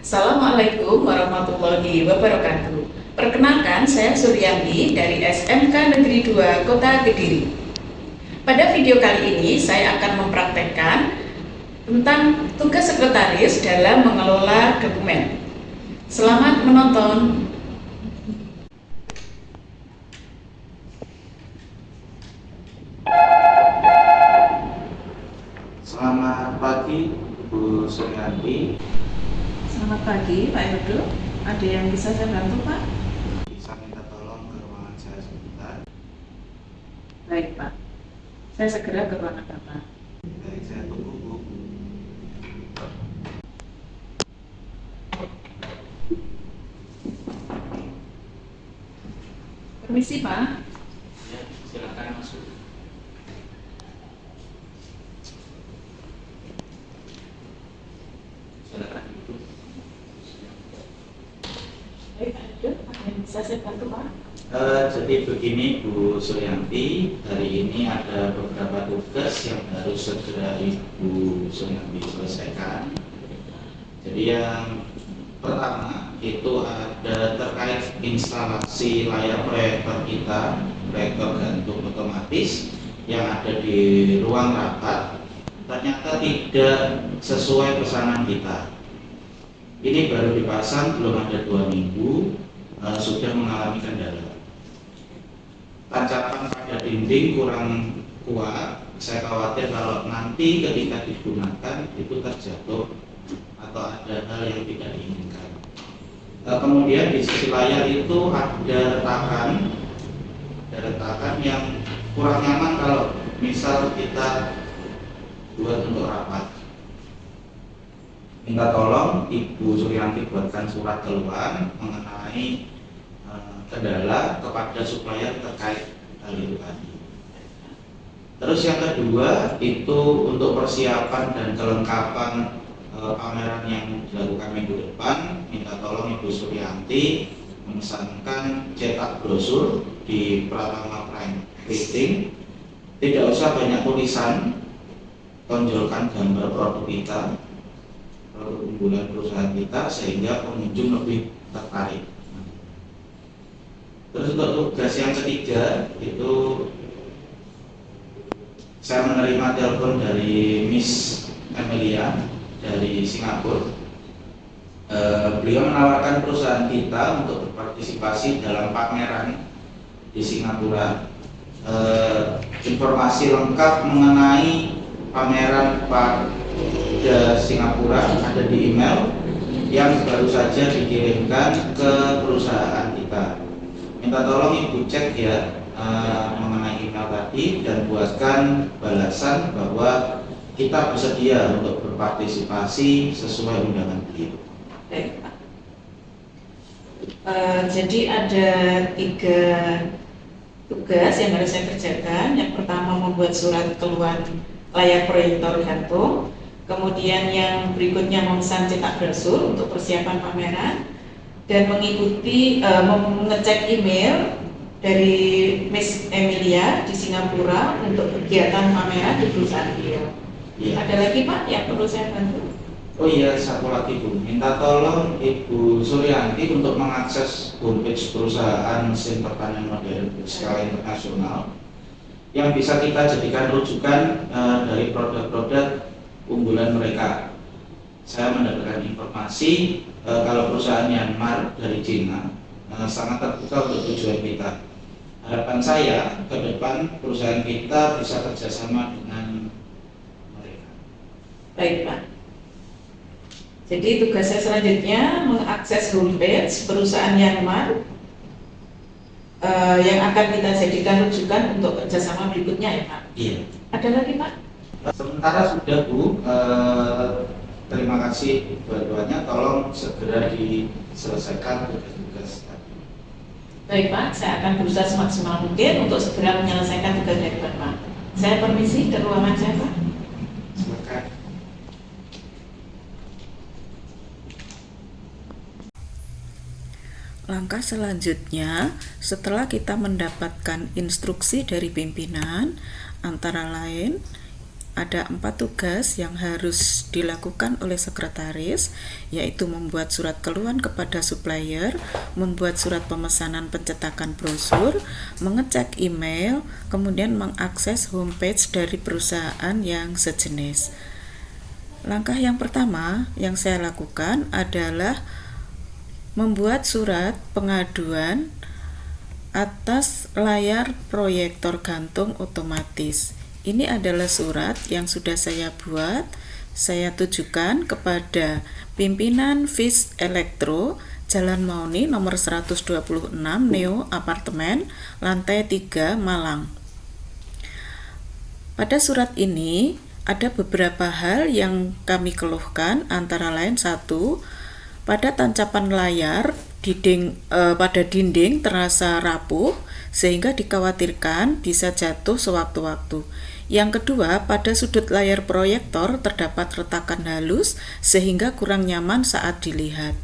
Assalamualaikum warahmatullahi wabarakatuh. Perkenalkan, saya Suryanti dari SMK Negeri 2 Kota Kediri. Pada video kali ini saya akan mempraktekkan tentang tugas sekretaris dalam mengelola dokumen. Selamat menonton. Selamat pagi, Bu Suryanti. Selamat pagi, Pak Edo. Ada yang bisa saya bantu, Pak? Bisa minta tolong ke ruangan saya sebentar. Baik, Pak. Saya segera ke ruangan Bapak. Baik, saya tunggu, Bu. Permisi, Pak. Ya, silakan masuk. Silakan duduk. Baik, Pak Edo. Ada yang bisa saya bantu, Pak? Jadi begini, Bu Suryanti, hari ini ada beberapa tugas yang harus segera Ibu Suryanti selesaikan. Jadi yang pertama itu ada terkait instalasi layar proyektor kita, proyektor gantung otomatis yang ada di ruang rapat. Ternyata tidak sesuai pesanan kita. Ini baru dipasang belum ada 2 minggu, sudah mengalami kendala. Tancap pada dinding kurang kuat. Saya khawatir kalau nanti ketika digunakan itu terjatuh atau ada hal yang tidak diinginkan. Kemudian di sisi layar itu ada retakan yang kurang nyaman kalau misal kita buat untuk rapat. Minta tolong Ibu Suryanti buatkan surat keluhan mengenai kendala kepada supplier terkait hal itu tadi. Terus yang kedua itu untuk persiapan dan kelengkapan pameran yang dilakukan minggu depan, minta tolong Ibu Suryanti memesankan cetak brosur di Pratama Prime Printing. Tidak usah banyak tulisan, tonjolkan gambar produk kita, produk unggulan perusahaan kita sehingga pengunjung lebih tertarik. Terus untuk tugas yang ketiga itu saya menerima telepon dari Miss Emilia dari Singapura. Beliau menawarkan perusahaan kita untuk berpartisipasi dalam pameran di Singapura. Informasi lengkap mengenai pameran pada Singapura ada di email yang baru saja dikirimkan ke perusahaan kita. Minta tolong Ibu cek ya mengenai email tadi dan buatkan balasan bahwa kita bersedia untuk berpartisipasi sesuai undangan beliau. Baik, Pak. Jadi ada 3 tugas yang harus saya kerjakan. Yang pertama membuat surat keluhan layar proyektor gantung. Kemudian yang berikutnya memesan cetak brosur untuk persiapan pameran dan mengikuti mengecek email dari Miss Emilia di Singapura untuk kegiatan pameran di perusahaan beliau. Ya. Ada lagi, Pak, yang perlu saya bantu? Oh iya, satu lagi Bu, minta tolong Ibu Suryanti untuk mengakses homepage perusahaan mesin pertanian modern skala internasional yang bisa kita jadikan rujukan dari produk-produk unggulan mereka. Saya mendapatkan informasi kalau perusahaan Myanmar dari Cina sangat terbuka untuk tujuan kita. Harapan saya ke depan perusahaan kita bisa kerjasama dengan mereka. Baik, Pak. Jadi tugas saya selanjutnya mengakses homepage perusahaan Myanmar yang akan kita jadikan rujukan untuk kerjasama berikutnya, ya, Pak. Iya. Ada lagi, Pak? Sementara sudah Bu, terima kasih dua-duanya. Tolong segera diselesaikan tugas-tugas tadi. Baik, Pak, saya akan berusaha semaksimal mungkin untuk segera menyelesaikan tugas dari Bapak. Saya permisi ke ruangan saya, Pak. Silakan. Langkah selanjutnya, setelah kita mendapatkan instruksi dari pimpinan, antara lain ada 4 tugas yang harus dilakukan oleh sekretaris, yaitu membuat surat keluhan kepada supplier, membuat surat pemesanan pencetakan brosur, mengecek email, kemudian mengakses homepage dari perusahaan yang sejenis. Langkah yang pertama yang saya lakukan adalah membuat surat pengaduan atas layar proyektor gantung otomatis. Ini adalah surat yang sudah saya buat. Saya tujukan kepada pimpinan Vis Elektro, Jalan Mauni nomor 126 Neo Apartemen, lantai 3 Malang. Pada surat ini ada beberapa hal yang kami keluhkan, antara lain: 1. Pada tancapan layar pada dinding terasa rapuh sehingga dikhawatirkan bisa jatuh sewaktu-waktu. Yang kedua, pada sudut layar proyektor terdapat retakan halus sehingga kurang nyaman saat dilihat.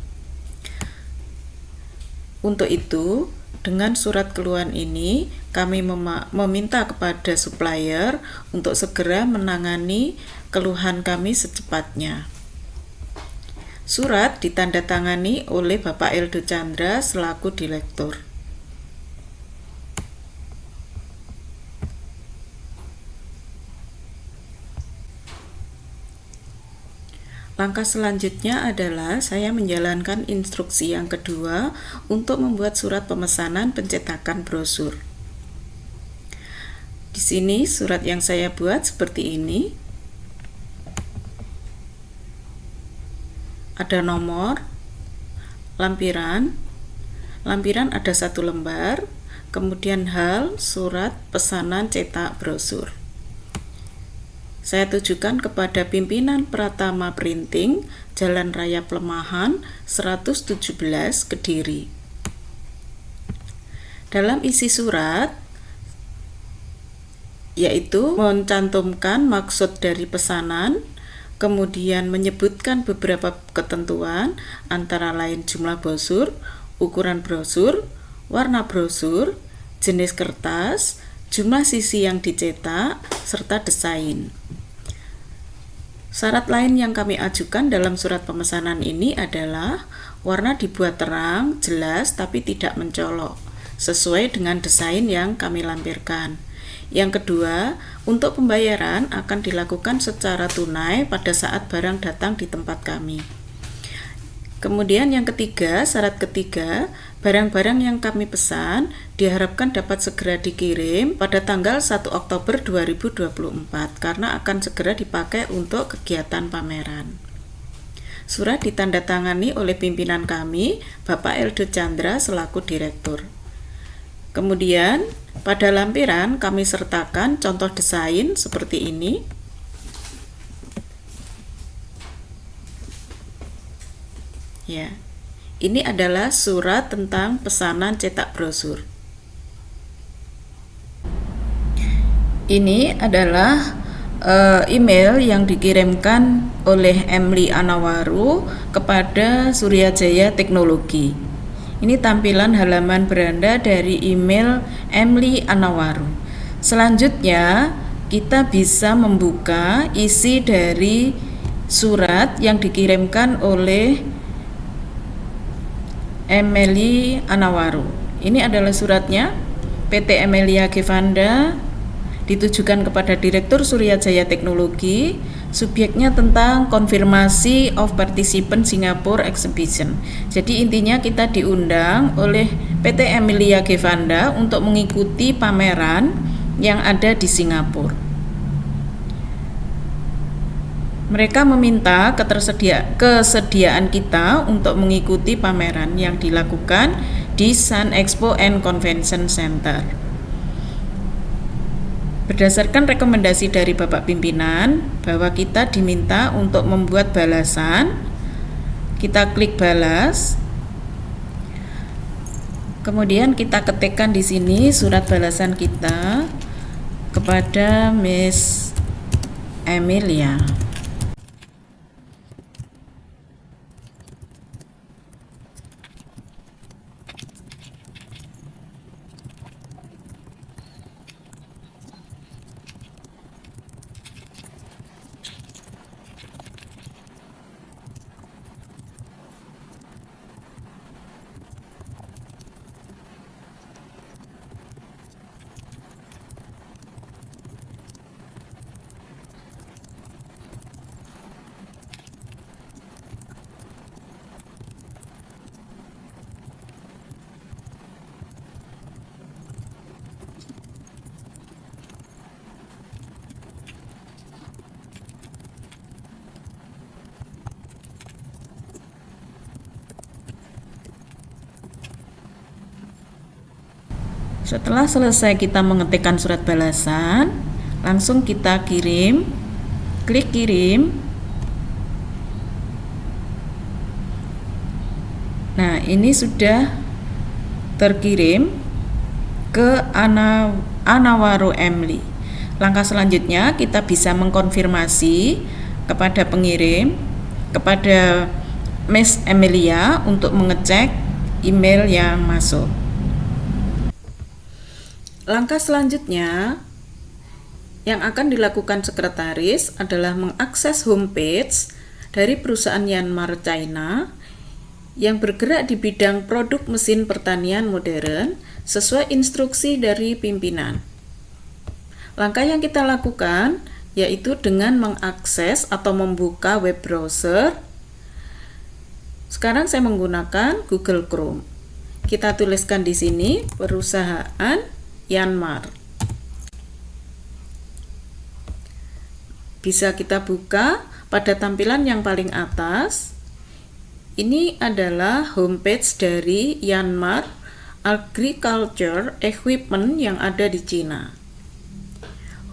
Untuk itu, dengan surat keluhan ini kami meminta kepada supplier untuk segera menangani keluhan kami secepatnya. Surat ditandatangani oleh Bapak Eldo Chandra selaku direktur. Langkah selanjutnya adalah saya menjalankan instruksi yang kedua untuk membuat surat pemesanan pencetakan brosur. Di sini surat yang saya buat seperti ini. Ada nomor, lampiran ada 1 lembar, kemudian hal, surat, pesanan cetak brosur. Saya tujukan kepada pimpinan Pratama Printing, Jalan Raya Plemahan 117 Kediri. Dalam isi surat yaitu mencantumkan maksud dari pesanan, kemudian menyebutkan beberapa ketentuan, antara lain jumlah brosur, ukuran brosur, warna brosur, jenis kertas, jumlah sisi yang dicetak, serta desain. Syarat lain yang kami ajukan dalam surat pemesanan ini adalah warna dibuat terang, jelas, tapi tidak mencolok, sesuai dengan desain yang kami lampirkan. Yang kedua, untuk pembayaran akan dilakukan secara tunai pada saat barang datang di tempat kami. Kemudian yang ketiga, syarat ketiga, barang-barang yang kami pesan diharapkan dapat segera dikirim pada tanggal 1 Oktober 2024 karena akan segera dipakai untuk kegiatan pameran. Surat ditandatangani oleh pimpinan kami, Bapak Eldo Chandra selaku direktur. Kemudian pada lampiran kami sertakan contoh desain seperti ini. Ya, ini adalah surat tentang pesanan cetak brosur. Ini adalah email yang dikirimkan oleh Emily Anawaru kepada Suryajaya Teknologi. Ini tampilan halaman beranda dari email Emily Anawaru. Selanjutnya, kita bisa membuka isi dari surat yang dikirimkan oleh Emily Anawaru. Ini adalah suratnya. PT Emilia G. Vanda, ditujukan kepada Direktur Suryajaya Teknologi, subjeknya tentang konfirmasi of participant Singapore Exhibition. Jadi intinya kita diundang oleh PT Emilia G. Vanda untuk mengikuti pameran yang ada di Singapura. Mereka meminta kesediaan kita untuk mengikuti pameran yang dilakukan di Sun Expo and Convention Center. Berdasarkan rekomendasi dari Bapak Pimpinan bahwa kita diminta untuk membuat balasan, kita klik balas. Kemudian kita ketikkan di sini surat balasan kita kepada Miss Emilia. Setelah selesai kita mengetikkan surat balasan, langsung kita kirim, klik kirim. Nah, ini sudah terkirim ke Anawaro Emily. Langkah selanjutnya kita bisa mengkonfirmasi kepada pengirim, kepada Miss Emilia untuk mengecek email yang masuk. Langkah selanjutnya yang akan dilakukan sekretaris adalah mengakses homepage dari perusahaan Yanmar China yang bergerak di bidang produk mesin pertanian modern sesuai instruksi dari pimpinan. Langkah yang kita lakukan yaitu dengan mengakses atau membuka web browser. Sekarang saya menggunakan Google Chrome. Kita tuliskan di sini perusahaan Yanmar. Bisa kita buka pada tampilan yang paling atas. Ini adalah homepage dari Yanmar Agriculture Equipment yang ada di Cina.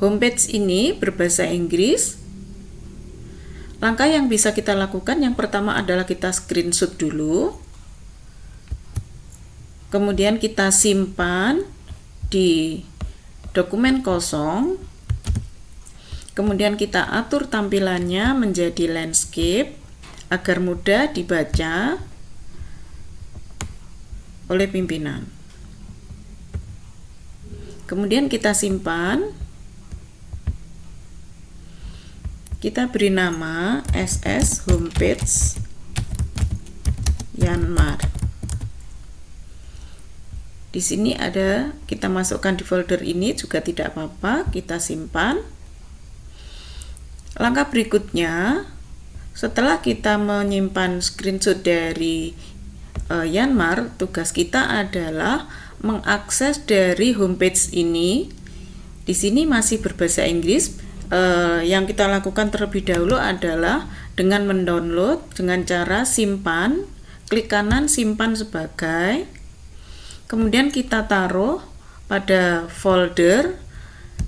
Homepage ini berbahasa Inggris. Langkah yang bisa kita lakukan yang pertama adalah kita screenshot dulu. Kemudian kita simpan di dokumen kosong. Kemudian kita atur tampilannya menjadi landscape agar mudah dibaca oleh pimpinan. Kemudian kita simpan. Kita beri nama SS Homepage Yanmar. Di sini ada, kita masukkan di folder ini juga tidak apa-apa, kita simpan. Langkah berikutnya, setelah kita menyimpan screenshot dari Yanmar, tugas kita adalah mengakses dari homepage ini. Di sini masih berbahasa Inggris. Yang kita lakukan terlebih dahulu adalah dengan mendownload dengan cara simpan, klik kanan simpan sebagai. Kemudian kita taruh pada folder.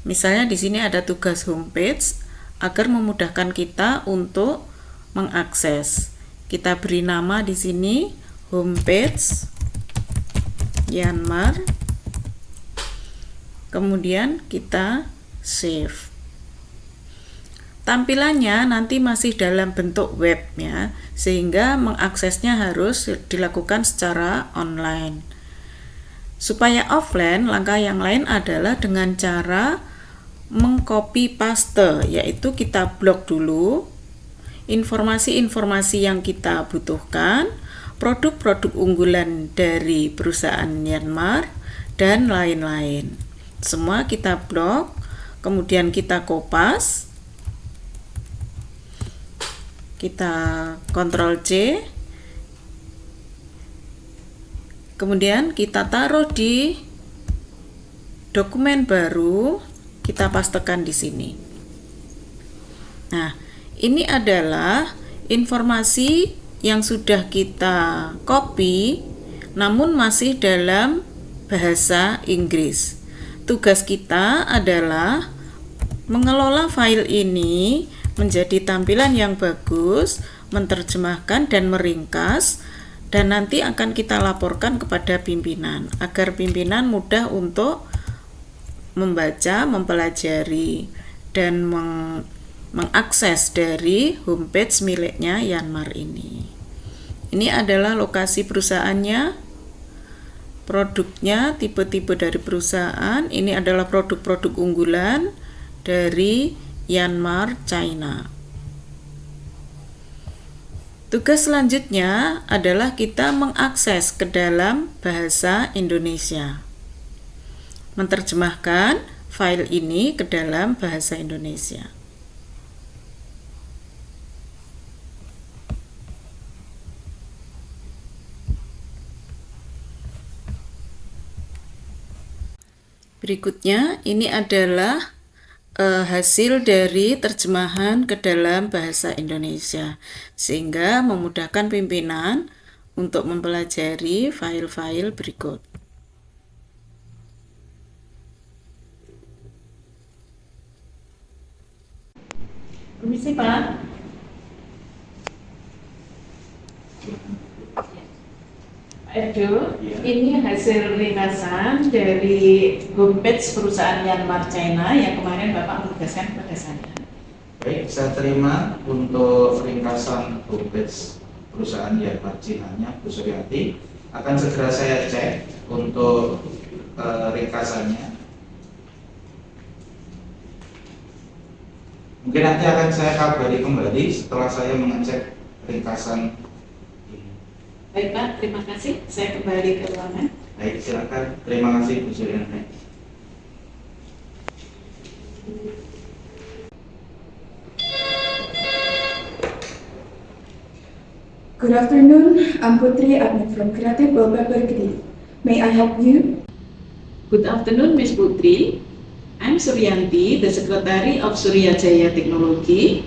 Misalnya di sini ada tugas homepage agar memudahkan kita untuk mengakses. Kita beri nama di sini homepage Yanmar. Kemudian kita save. Tampilannya nanti masih dalam bentuk web ya, sehingga mengaksesnya harus dilakukan secara online. Supaya offline, langkah yang lain adalah dengan cara mengcopy paste, yaitu kita blok dulu informasi-informasi yang kita butuhkan, produk-produk unggulan dari perusahaan Yanmar, dan lain-lain. Semua kita blok, kemudian kita kopas, kita Ctrl C, kemudian kita taruh di dokumen baru, kita pastekan di sini. Nah, ini adalah informasi yang sudah kita copy, namun masih dalam bahasa Inggris. Tugas kita adalah mengelola file ini menjadi tampilan yang bagus, menerjemahkan dan meringkas, dan nanti akan kita laporkan kepada pimpinan agar pimpinan mudah untuk membaca, mempelajari, dan mengakses dari homepage miliknya Yanmar ini. Ini adalah lokasi perusahaannya, produknya, tipe-tipe dari perusahaan. Ini adalah produk-produk unggulan dari Yanmar China. Tugas selanjutnya adalah kita mengakses ke dalam bahasa Indonesia. Menerjemahkan file ini ke dalam bahasa Indonesia. Berikutnya, ini adalah hasil dari terjemahan ke dalam bahasa Indonesia, sehingga memudahkan pimpinan untuk mempelajari file-file berikut. Permisi Pak. Pak Edo, Iya. ini hasil ringkasan dari homepage perusahaan Myanmar China yang kemarin Bapak menugaskan kepada saya. Baik, saya terima untuk ringkasan homepage perusahaan Myanmar Cina-nya Bu Suryanti. Akan segera saya cek untuk ringkasannya. Mungkin nanti akan saya kabari kembali setelah saya mengecek ringkasan ini. Baik Pak, terima kasih. Saya kembali ke ruangan. Baik, silakan. Terima kasih Bu Suryanti. Good afternoon, I'm Putri Admin from Creative Wallpaper Kediri. May I help you? Good afternoon, Miss Putri. I'm Suryanti, the Secretary of Surya Jaya Technology.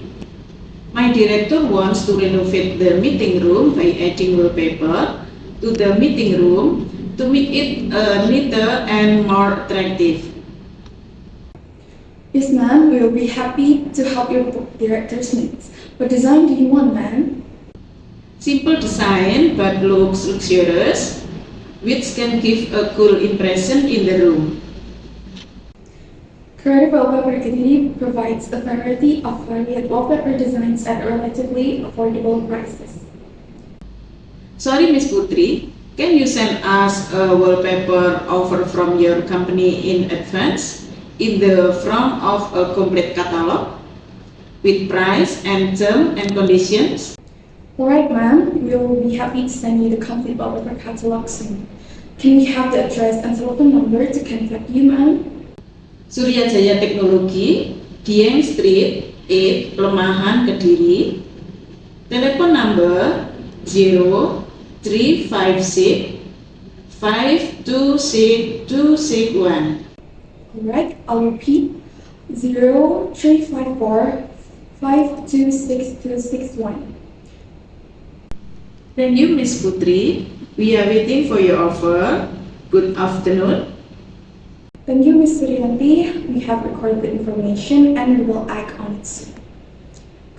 My director wants to renovate the meeting room by adding wallpaper to the meeting room to make it neater and more attractive. Yes, ma'am, we will be happy to help your director's needs. What design do you want, ma'am? Simple design but looks luxurious, which can give a cool impression in the room. Creative Wallpaper Kediri provides a variety of varied wallpaper designs at relatively affordable prices. Sorry, Miss Putri, can you send us a wallpaper offer from your company in advance in the form of a complete catalog with price and term and conditions? Alright, ma'am, we will be happy to send you the complete wallpaper catalog soon. Can we have the address and telephone number to contact you, ma'am? Surya Jaya Teknologi, Dieng Street, 8, Lemahan, Kediri. Telepon number 0356 526261. Alright, I'll repeat 0354 526261. Thank you, Miss Putri. We are waiting for your offer. Good afternoon. Thank you, Ms. Suryanti. We have recorded the information and we will act on it soon.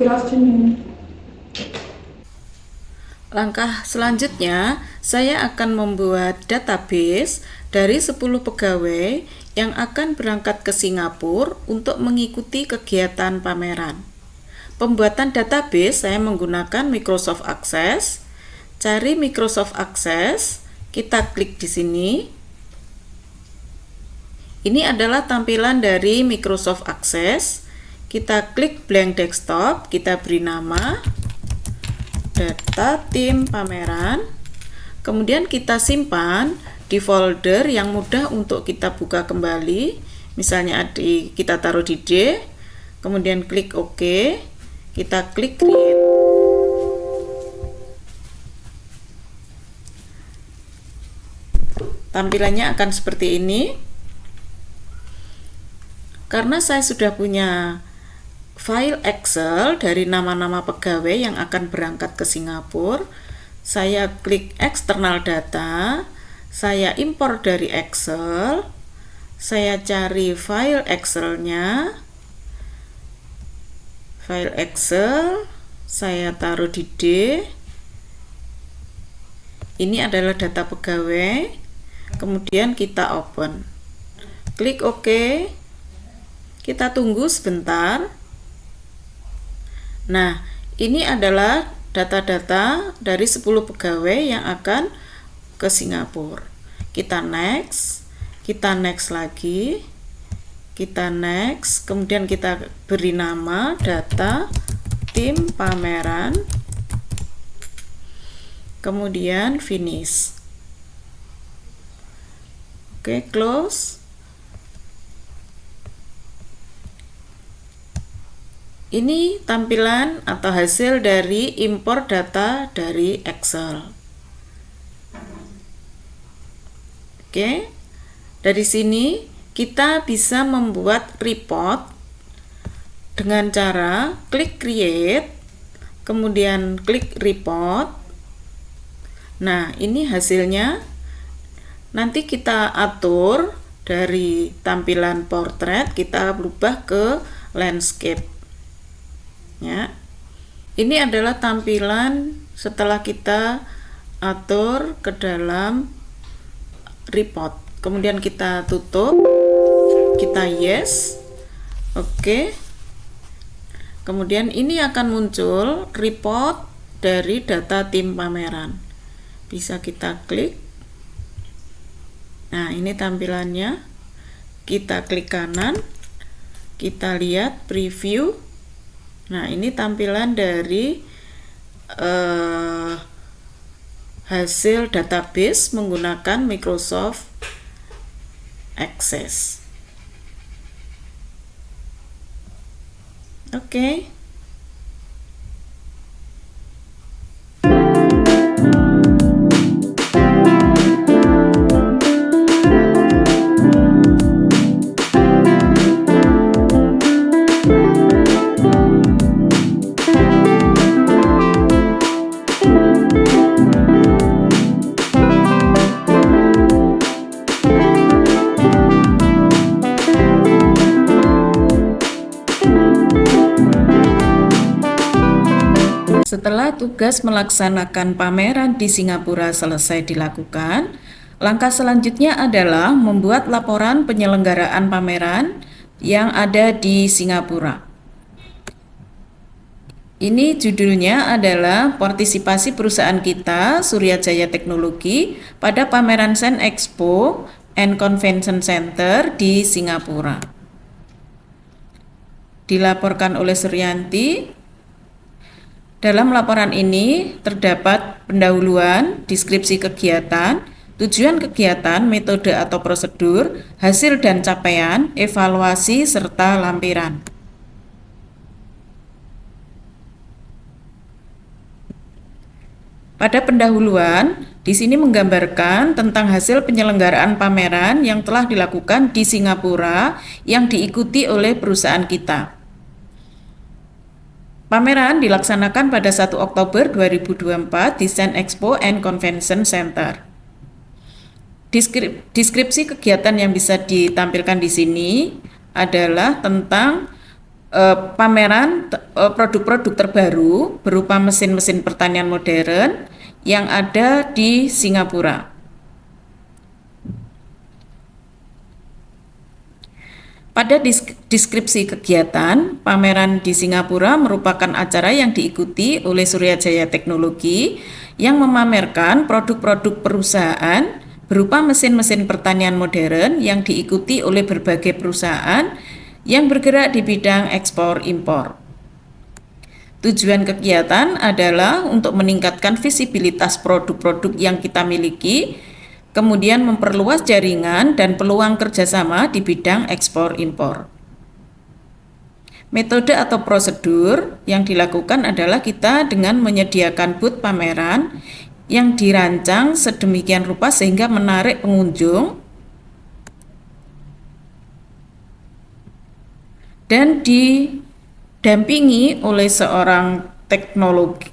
Good afternoon. Langkah selanjutnya, saya akan membuat database dari 10 pegawai yang akan berangkat ke Singapura untuk mengikuti kegiatan pameran. Pembuatan database saya menggunakan Microsoft Access. Cari Microsoft Access, kita klik di sini. Ini adalah tampilan dari Microsoft Access. Kita klik blank desktop, kita beri nama data tim pameran. Kemudian kita simpan di folder yang mudah untuk kita buka kembali. Misalnya kita taruh di D, kemudian klik OK, kita klik create. Tampilannya akan seperti ini. Karena saya sudah punya file Excel dari nama-nama pegawai yang akan berangkat ke Singapura, saya klik external data, saya impor dari Excel, saya cari file Excel-nya, file Excel, saya taruh di D. Ini adalah data pegawai. Kemudian kita open, klik OK, kita tunggu sebentar. Nah, ini adalah data-data dari 10 pegawai yang akan ke Singapura. Kita next lagi, kita next, kemudian kita beri nama data tim pameran, kemudian finish. Oke, close. Ini tampilan atau hasil dari impor data dari Excel. Oke, dari sini kita bisa membuat report dengan cara klik create, kemudian klik report. Nah, ini hasilnya. Nanti kita atur dari tampilan portrait, kita berubah ke landscape. Ya. Ini adalah tampilan setelah kita atur ke dalam report. Kemudian kita tutup, kita yes, oke. Kemudian ini akan muncul report dari data tim pameran. Bisa kita klik. Nah, ini tampilannya. Kita klik kanan, kita lihat preview. Nah, ini tampilan dari hasil database menggunakan Microsoft Access. Oke. Setelah tugas melaksanakan pameran di Singapura selesai dilakukan, langkah selanjutnya adalah membuat laporan penyelenggaraan pameran yang ada di Singapura. Ini judulnya adalah partisipasi perusahaan kita, Surya Jaya Teknologi, pada pameran Sen Expo and Convention Center di Singapura. Dilaporkan oleh Suryanti. Dalam laporan ini terdapat pendahuluan, deskripsi kegiatan, tujuan kegiatan, metode atau prosedur, hasil dan capaian, evaluasi, serta lampiran. Pada pendahuluan, di sini menggambarkan tentang hasil penyelenggaraan pameran yang telah dilakukan di Singapura yang diikuti oleh perusahaan kita. Pameran dilaksanakan pada 1 Oktober 2024 di Sen Expo and Convention Center. Deskripsi kegiatan yang bisa ditampilkan di sini adalah tentang pameran produk-produk terbaru berupa mesin-mesin pertanian modern yang ada di Singapura. Pada deskripsi kegiatan, pameran di Singapura merupakan acara yang diikuti oleh Surya Jaya Teknologi yang memamerkan produk-produk perusahaan berupa mesin-mesin pertanian modern yang diikuti oleh berbagai perusahaan yang bergerak di bidang ekspor-impor. Tujuan kegiatan adalah untuk meningkatkan visibilitas produk-produk yang kita miliki, kemudian memperluas jaringan dan peluang kerjasama di bidang ekspor-impor. Metode atau prosedur yang dilakukan adalah kita dengan menyediakan booth pameran yang dirancang sedemikian rupa sehingga menarik pengunjung dan didampingi oleh seorang teknologi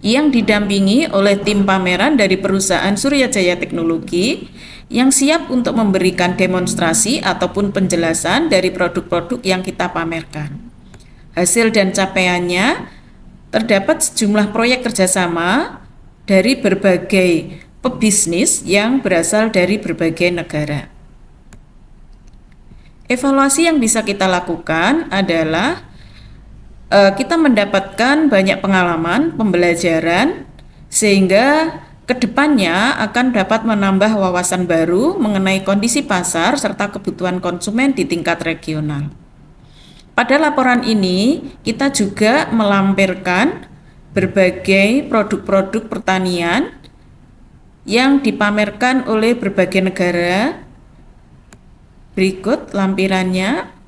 yang didampingi oleh tim pameran dari perusahaan Surya Jaya Teknologi yang siap untuk memberikan demonstrasi ataupun penjelasan dari produk-produk yang kita pamerkan. Hasil dan capaiannya terdapat sejumlah proyek kerjasama dari berbagai pebisnis yang berasal dari berbagai negara. Evaluasi yang bisa kita lakukan adalah kita mendapatkan banyak pengalaman, pembelajaran, sehingga kedepannya akan dapat menambah wawasan baru mengenai kondisi pasar serta kebutuhan konsumen di tingkat regional. Pada laporan ini, kita juga melampirkan berbagai produk-produk pertanian yang dipamerkan oleh berbagai negara. Berikut lampirannya.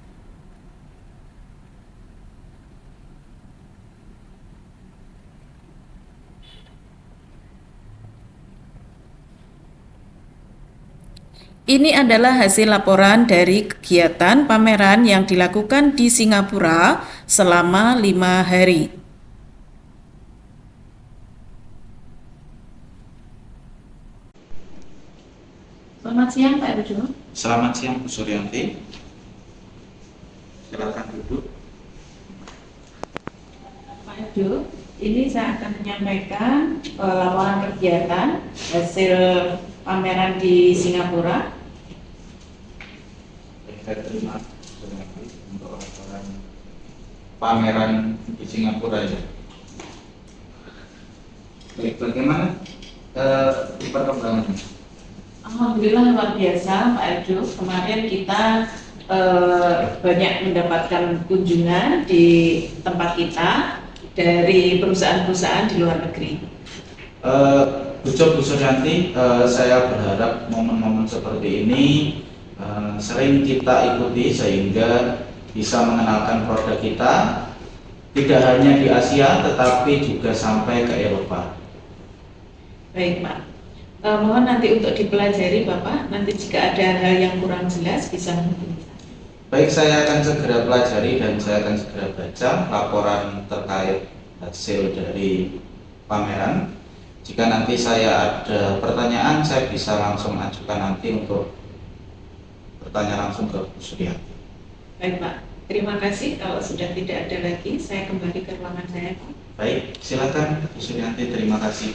Ini adalah hasil laporan dari kegiatan pameran yang dilakukan di Singapura selama 5 hari. Selamat siang Pak Edo. Selamat siang Bu Suryanti. Silakan duduk. Pak Edo, ini saya akan menyampaikan laporan kegiatan hasil pameran di Singapura. Saya terima untuk laporan pameran di Singapura ya. Baik, bagaimana perkembangannya? Alhamdulillah luar biasa Pak Edo. Kemarin kita banyak mendapatkan kunjungan di tempat kita dari perusahaan-perusahaan di luar negeri. Bu Suryanti, saya berharap momen-momen seperti ini sering kita ikuti sehingga bisa mengenalkan produk kita tidak hanya di Asia tetapi juga sampai ke Eropa. Baik Pak, mohon nanti untuk dipelajari Bapak, nanti jika ada hal yang kurang jelas bisa menghubungi saya. Baik, saya akan segera pelajari dan saya akan segera baca laporan terkait hasil dari pameran. Jika nanti saya ada pertanyaan, saya bisa langsung ajukan nanti untuk bertanya langsung ke Bu Suryanti. Baik Pak, terima kasih. Kalau sudah tidak ada lagi, saya kembali ke ruangan saya Pak. Baik, silakan Bu Suryanti, terima kasih.